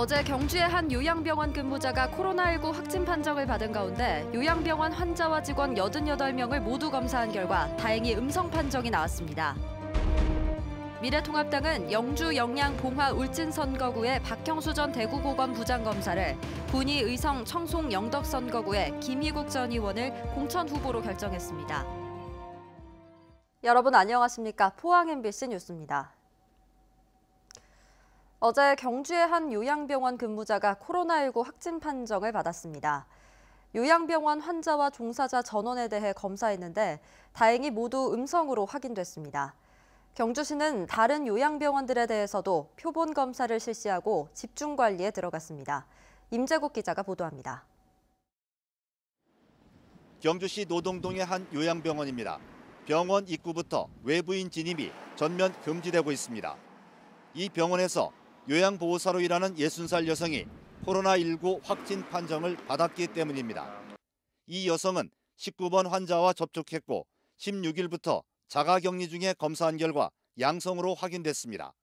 어제 경주의 한 요양병원 근무자가 코로나19 확진 판정을 받은 가운데 요양병원 환자와 직원 88명을 모두 검사한 결과 다행히 음성 판정이 나왔습니다. 미래통합당은 영주 영양 봉화 울진 선거구의 박형수 전 대구고검 부장검사를, 군위 의성 청송 영덕 선거구의 김희국 전 의원을 공천 후보로 결정했습니다. 여러분 안녕하십니까? 포항 MBC 뉴스입니다. 어제 경주의 한 요양병원 근무자가 코로나19 확진 판정을 받았습니다. 요양병원 환자와 종사자 전원에 대해 검사했는데 다행히 모두 음성으로 확인됐습니다. 경주시는 다른 요양병원들에 대해서도 표본 검사를 실시하고 집중 관리에 들어갔습니다. 임재국 기자가 보도합니다. 경주시 노동동의 한 요양병원입니다. 병원 입구부터 외부인 진입이 전면 금지되고 있습니다. 이 병원에서 요양보호사로 일하는 60살 여성이 코로나19 확진 판정을 받았기 때문입니다. 이 여성은 19번 환자와 접촉했고 16일부터 자가격리 중에 검사한 결과 양성으로 확인됐습니다.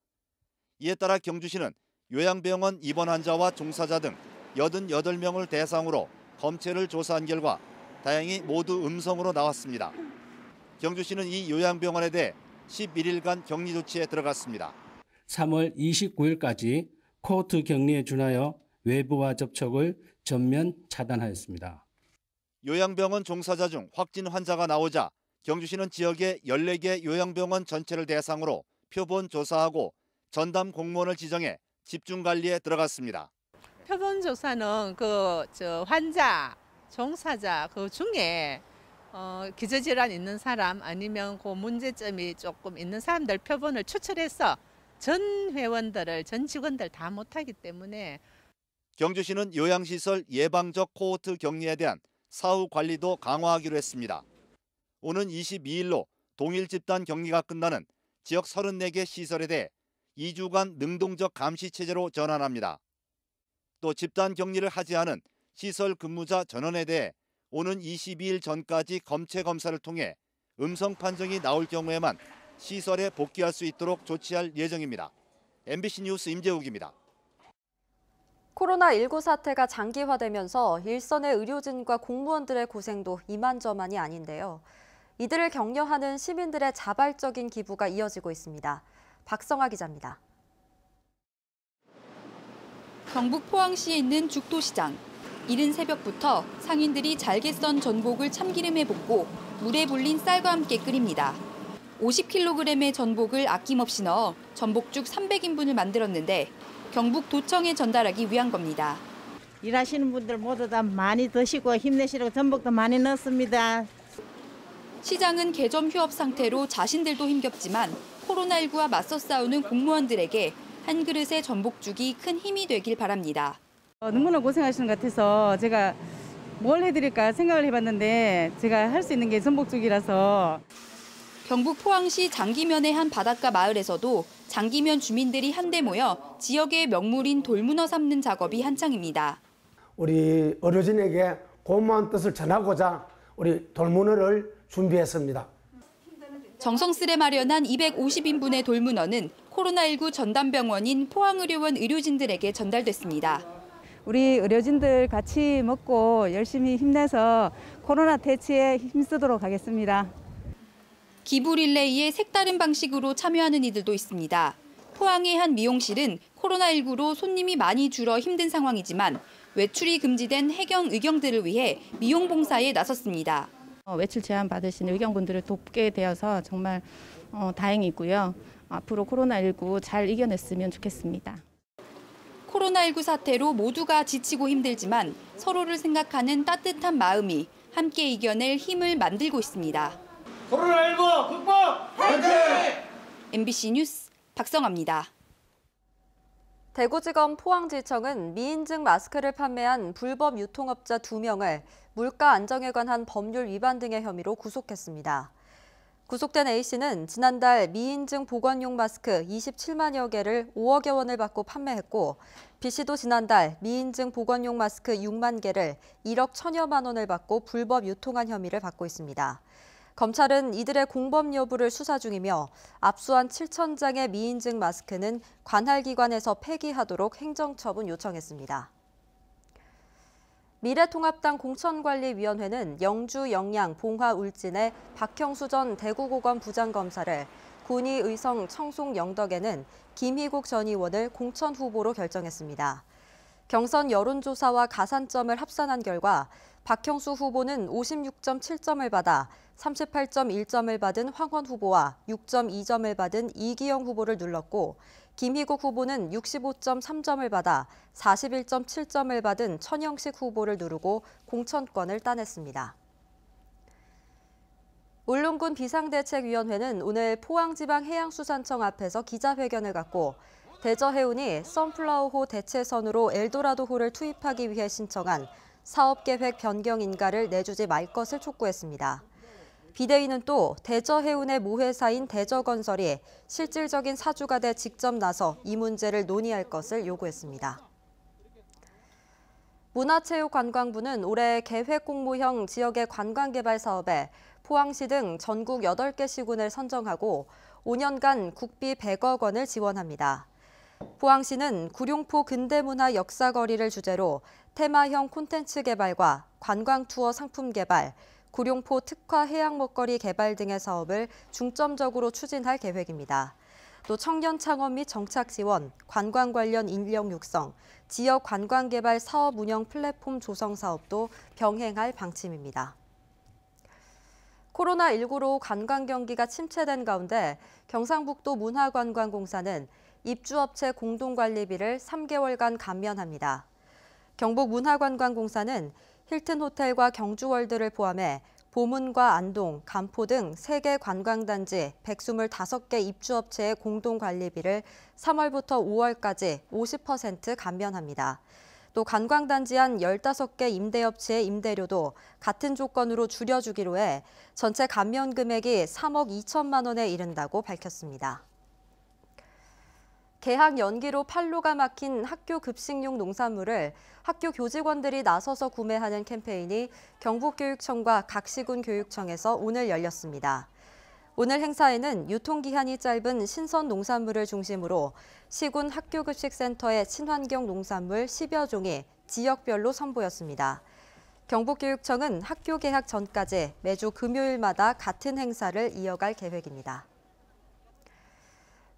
이에 따라 경주시는 요양병원 입원 환자와 종사자 등 88명을 대상으로 검체를 조사한 결과 다행히 모두 음성으로 나왔습니다. 경주시는 이 요양병원에 대해 11일간 격리 조치에 들어갔습니다. 3월 29일까지 코호트 격리에 준하여 외부와 접촉을 전면 차단하였습니다. 요양병원 종사자 중 확진 환자가 나오자 경주시는 지역의 14개 요양병원 전체를 대상으로 표본 조사하고 전담 공무원을 지정해 집중 관리에 들어갔습니다. 표본 조사는 환자, 종사자 그 중에 기저질환 있는 사람 아니면 그 문제점이 조금 있는 사람들 표본을 추출해서 전 회원들을, 전 직원들 다 못하기 때문에 경주시는 요양시설 예방적 코호트 격리에 대한 사후 관리도 강화하기로 했습니다. 오는 22일로 동일 집단 격리가 끝나는 지역 34개 시설에 대해 2주간 능동적 감시 체제로 전환합니다. 또 집단 격리를 하지 않은 시설 근무자 전원에 대해 오는 22일 전까지 검체 검사를 통해 음성 판정이 나올 경우에만 시설에 복귀할 수 있도록 조치할 예정입니다. MBC 뉴스 임재욱입니다. 코로나19 사태가 장기화되면서 일선의 의료진과 공무원들의 고생도 이만저만이 아닌데요. 이들을 격려하는 시민들의 자발적인 기부가 이어지고 있습니다. 박성아 기자입니다. 경북 포항시에 있는 죽도시장. 이른 새벽부터 상인들이 잘게 썬 전복을 참기름에 볶고 물에 불린 쌀과 함께 끓입니다. 50kg의 전복을 아낌없이 넣어 전복죽 300인분을 만들었는데 경북도청에 전달하기 위한 겁니다. 일하시는 분들 모두 다 많이 드시고 힘내시라고 전복도 많이 넣었습니다. 시장은 개점 휴업 상태로 자신들도 힘겹지만 코로나19와 맞서 싸우는 공무원들에게 한 그릇의 전복죽이 큰 힘이 되길 바랍니다. 너무나 고생하시는 것 같아서 제가 뭘 해드릴까 생각을 해봤는데 제가 할 수 있는 게 전복죽이라서. 경북 포항시 장기면의 한 바닷가 마을에서도 장기면 주민들이 한데 모여 지역의 명물인 돌문어 삶는 작업이 한창입니다. 우리 의료진에게 고마운 뜻을 전하고자 우리 돌문어를 준비했습니다. 정성스레 마련한 250인분의 돌문어는 코로나19 전담병원인 포항의료원 의료진들에게 전달됐습니다. 우리 의료진들 같이 먹고 열심히 힘내서 코로나 퇴치에 힘쓰도록 하겠습니다. 기부 릴레이에 색다른 방식으로 참여하는 이들도 있습니다. 포항의 한 미용실은 코로나19로 손님이 많이 줄어 힘든 상황이지만 외출이 금지된 해경 의경들을 위해 미용 봉사에 나섰습니다. 외출 제한 받으신 의경분들을 돕게 되어서 정말 다행이고요. 앞으로 코로나19 잘 이겨냈으면 좋겠습니다. 코로나19 사태로 모두가 지치고 힘들지만 서로를 생각하는 따뜻한 마음이 함께 이겨낼 힘을 만들고 있습니다. 코로나19 극복! 화이팅! MBC 뉴스 박성아입니다. 대구지검 포항지청은 미인증 마스크를 판매한 불법 유통업자 2명을 물가 안정에 관한 법률 위반 등의 혐의로 구속했습니다. 구속된 A씨는 지난달 미인증 보건용 마스크 27만여 개를 5억여 원을 받고 판매했고, B씨도 지난달 미인증 보건용 마스크 6만 개를 1억 1천여만 원을 받고 불법 유통한 혐의를 받고 있습니다. 검찰은 이들의 공범 여부를 수사 중이며 압수한 7,000장의 미인증 마스크는 관할 기관에서 폐기하도록 행정처분 요청했습니다. 미래통합당 공천관리위원회는 영주, 영양, 봉화, 울진의 박형수 전 대구고검 부장검사를, 군위, 의성, 청송, 영덕에는 김희국 전 의원을 공천 후보로 결정했습니다. 경선 여론조사와 가산점을 합산한 결과 박형수 후보는 56.7점을 받아 38.1점을 받은 황원 후보와 6.2점을 받은 이기영 후보를 눌렀고, 김희국 후보는 65.3점을 받아 41.7점을 받은 천영식 후보를 누르고 공천권을 따냈습니다. 울릉군 비상대책위원회는 오늘 포항지방해양수산청 앞에서 기자회견을 갖고 대저해운이 선플라워호 대체선으로 엘도라도호를 투입하기 위해 신청한 사업계획 변경 인가를 내주지 말 것을 촉구했습니다. 비대위는 또 대저해운의 모회사인 대저건설이 실질적인 사주가 돼 직접 나서 이 문제를 논의할 것을 요구했습니다. 문화체육관광부는 올해 계획공모형 지역의 관광개발 사업에 포항시 등 전국 8개 시군을 선정하고 5년간 국비 100억 원을 지원합니다. 포항시는 구룡포 근대문화 역사거리를 주제로 테마형 콘텐츠 개발과 관광투어 상품 개발, 구룡포 특화 해양 먹거리 개발 등의 사업을 중점적으로 추진할 계획입니다. 또 청년 창업 및 정착 지원, 관광 관련 인력 육성, 지역 관광 개발 사업 운영 플랫폼 조성 사업도 병행할 방침입니다. 코로나19로 관광 경기가 침체된 가운데 경상북도 문화관광공사는 입주업체 공동관리비를 3개월간 감면합니다. 경북문화관광공사는 힐튼 호텔과 경주월드를 포함해 보문과 안동, 간포 등 3개 관광단지 125개 입주업체의 공동관리비를 3월부터 5월까지 50% 감면합니다. 또 관광단지 한 15개 임대업체의 임대료도 같은 조건으로 줄여주기로 해 전체 감면 금액이 3억 2천만 원에 이른다고 밝혔습니다. 개학 연기로 판로가 막힌 학교 급식용 농산물을 학교 교직원들이 나서서 구매하는 캠페인이 경북교육청과 각 시군 교육청에서 오늘 열렸습니다. 오늘 행사에는 유통기한이 짧은 신선 농산물을 중심으로 시군 학교급식센터의 친환경 농산물 10여 종이 지역별로 선보였습니다. 경북교육청은 학교 개학 전까지 매주 금요일마다 같은 행사를 이어갈 계획입니다.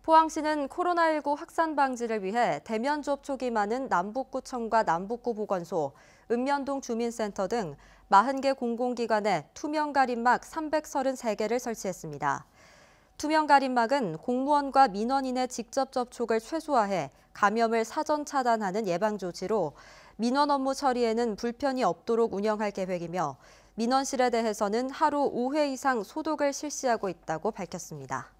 포항시는 코로나19 확산 방지를 위해 대면 접촉이 많은 남북구청과 남북구보건소, 읍면동 주민센터 등 40개 공공기관에 투명 가림막 333개를 설치했습니다. 투명 가림막은 공무원과 민원인의 직접 접촉을 최소화해 감염을 사전 차단하는 예방 조치로 민원 업무 처리에는 불편이 없도록 운영할 계획이며 민원실에 대해서는 하루 5회 이상 소독을 실시하고 있다고 밝혔습니다.